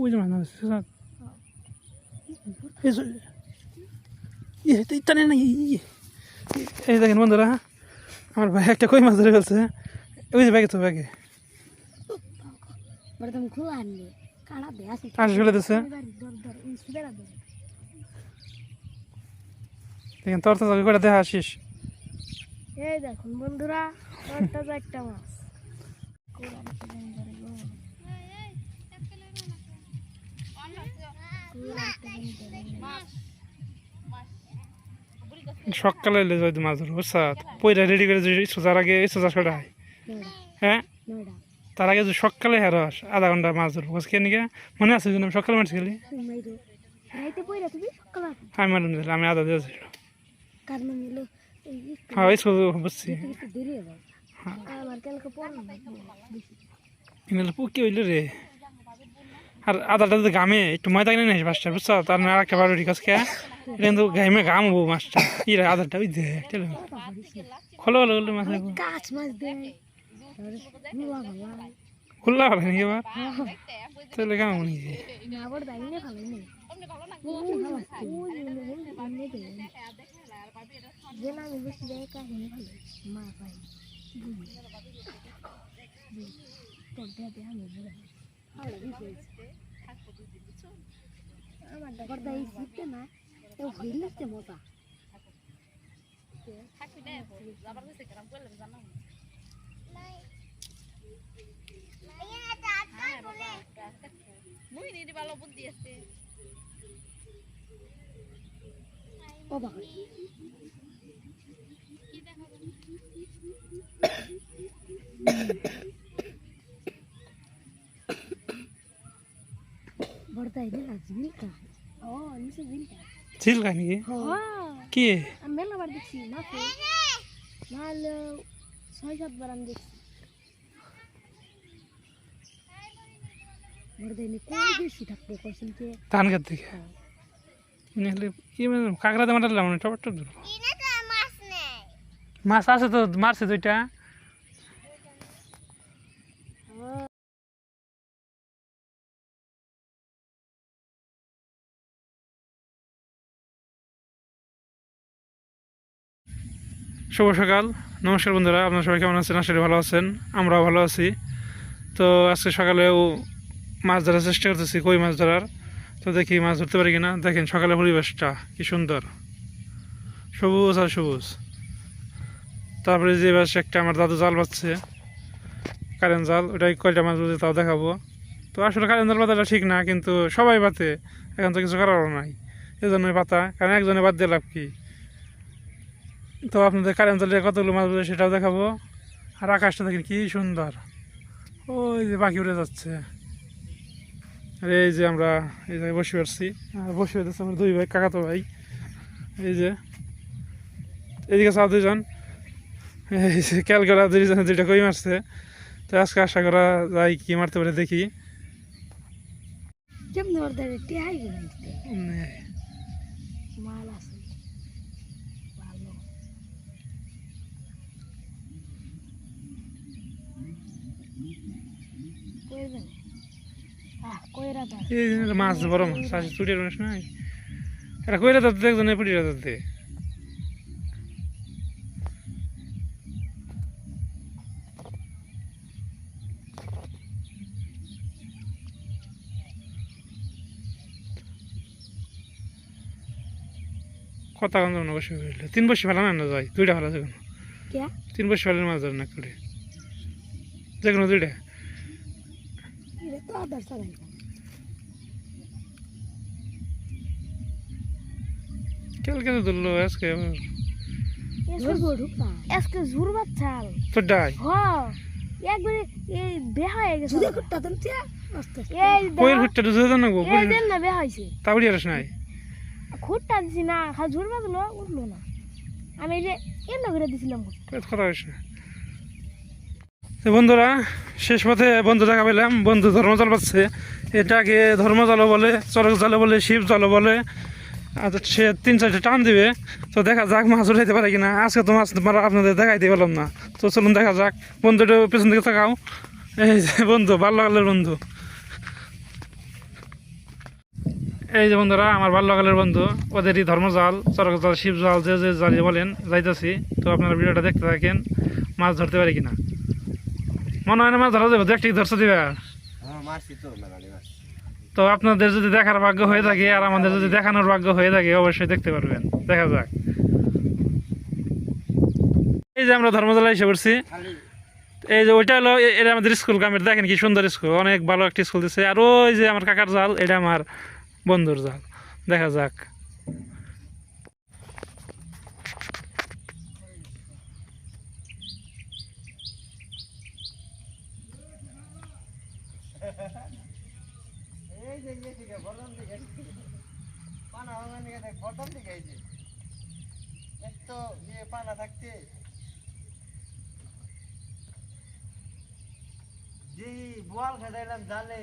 ওই যে মাছ ইত্যাদি না এই দেখেন বন্ধুরা আমার ভাই একটা কই মাছ ধরে ফেলছে ওই যে ব্যাগে তো ব্যাগে আস ফেলে দিচ্ছে দেখেন তোর তো করে দেখা আসিস এই দেখুন বন্ধুরা একটা মাছ সকালে এলে যদি মাছ ধরবো বুঝছা পয়রা রেডি করে যদি সোজার আগে সোজা ছড়া হয় হ্যাঁ তার আগে যদি সকালে হেরস আধা ঘন্টা মাছ ধরবো কে নিকে মনে আছে আমি সকালে মাছ খেলি আমি মারুন আমি আধা দিয়েছি হ্যাঁ ওই বুঝছি কি হইল রে আর আদাটা যদি গামে একটু ময়দা কিনে নিস মাছটা বুঝছো তার না আর একটা বারো ঠিক আছে কিন্তু গামে গাম হবো মাছটা কি রে আদারটা ওই দে খোলো হলো হলো মাছ খুললা ভালো নাকি এবার তাহলে গাম নিয়ে মজা ছিল নাকি কি মেলা বার দেখছি নাহলে 6-7 বার আমি দেখছি ধান খেত থেকে কি কাঁকড়াতে মারলাম না টপর টপ মাছ আছে তো মারছে দুইটা শুভ সকাল নমস্কার বন্ধুরা আপনারা সবাই কেমন আছেন আসলে ভালো আছেন আমরাও ভালো আছি তো আজকে সকালেও মাছ ধরার চেষ্টা করতেছি কই মাছ ধরার তো দেখি মাছ ধরতে পারি কিনা দেখেন সকালে পরিবেশটা কি সুন্দর সবুজ আর সবুজ তারপরে যে বাস একটা আমার দাদু জাল পাচ্ছে কারেন্ট জাল ওটাই কয়টা মাছ বুঝে তাও দেখাবো তো আসলে কারেন্ট জাল পাতাটা ঠিক না কিন্তু সবাই পাতে এখন তো কিছু করারও নাই এই জন্যই পাতা কারণ একজনে বাদ দিয়ে লাভ কি তো আপনাদের কারেন্ট জালে কতগুলো মাছ বুঝে সেটাও দেখাবো আর আকাশটা দেখেন কি সুন্দর ওই যে পাখি উড়ে যাচ্ছে আর এই যে আমরা এই জায়গায় বসে পারছি আর বসে হইতেছে আমার দুই ভাই কাকাতো ভাই এই যে এইদিকে চা দুইজন এই যে খেয়াল করা দুইজনে দুইটা কই মারছে তো আজকে আশা করা যায় কি মারতে পারে দেখি মাছ বড় মাছ চুটির মাছ নাই এটা কইরা ধরতে একজন পুটিরা ধরতে কথা কম না বসে ফেললে 3 বছর ফেলা না যায় দুইটা ফেলা যেগুলো 3 বছর ফেলের মাছ ধরে না করে যেগুলো দুইটা কেলকে ধরলো আজকে তোরটাই একবারে এই বেহা হয়ে গেছে কইর ফুটটা তো জোদা না গো এই দেন না বেহা হইছে তাবড়ি আর নাই খুঁটটা দিছি না খা ঝুরবা দিলো উঠলো না আমি এই যে এমন করে দিছিলাম কথা হইছে না তো বন্ধুরা শেষ পথে বন্ধু দেখা পেলাম বন্ধু ধর্মজল পাচ্ছে এটাকে ধর্মজল বলে চরক জল বলে শিব জল বলে আর সে 3-4টা টান দিবে তো দেখা যাক মাছ উঠাইতে পারে কিনা আজকে তো মাছ আপনাদের দেখাইতে পারলাম না তো চলুন দেখা যাক বন্ধুটা পেছন দিকে থাকাও এই যে বন্ধু ভালো লাগলো বন্ধু এই যে বন্ধুরা আমার বাল্যকালের বন্ধু, ওদেরই ধর্মজাল, চরক জাল, শিব জাল, যে যে জালি বলেন, যাইতেছি। তো আপনারা ভিডিওটা দেখতে থাকেন, মাছ ধরতে পারি কিনা। মনে হয় না মাছ ধরা যাবে, দেখতে ধরছে দিবে। তো আপনাদের যদি দেখার ভাগ্য হয়ে থাকে আর আমাদের যদি দেখানোর ভাগ্য হয়ে থাকে, অবশ্যই দেখতে পারবেন। দেখা যাক। এই যে আমরা ধর্মজালা এসে পড়ছি। এই যে ওইটা হলো, এটা আমাদের স্কুল গ্রামের, দেখেন কি সুন্দর স্কুল, অনেক ভালো একটা স্কুল দিচ্ছে। আর ওই যে আমার কাকার জাল, এটা আমার বন্ধুর জাল। দেখা যাক। পানা থাকতে যে বোয়াল খেলাইলাম জালে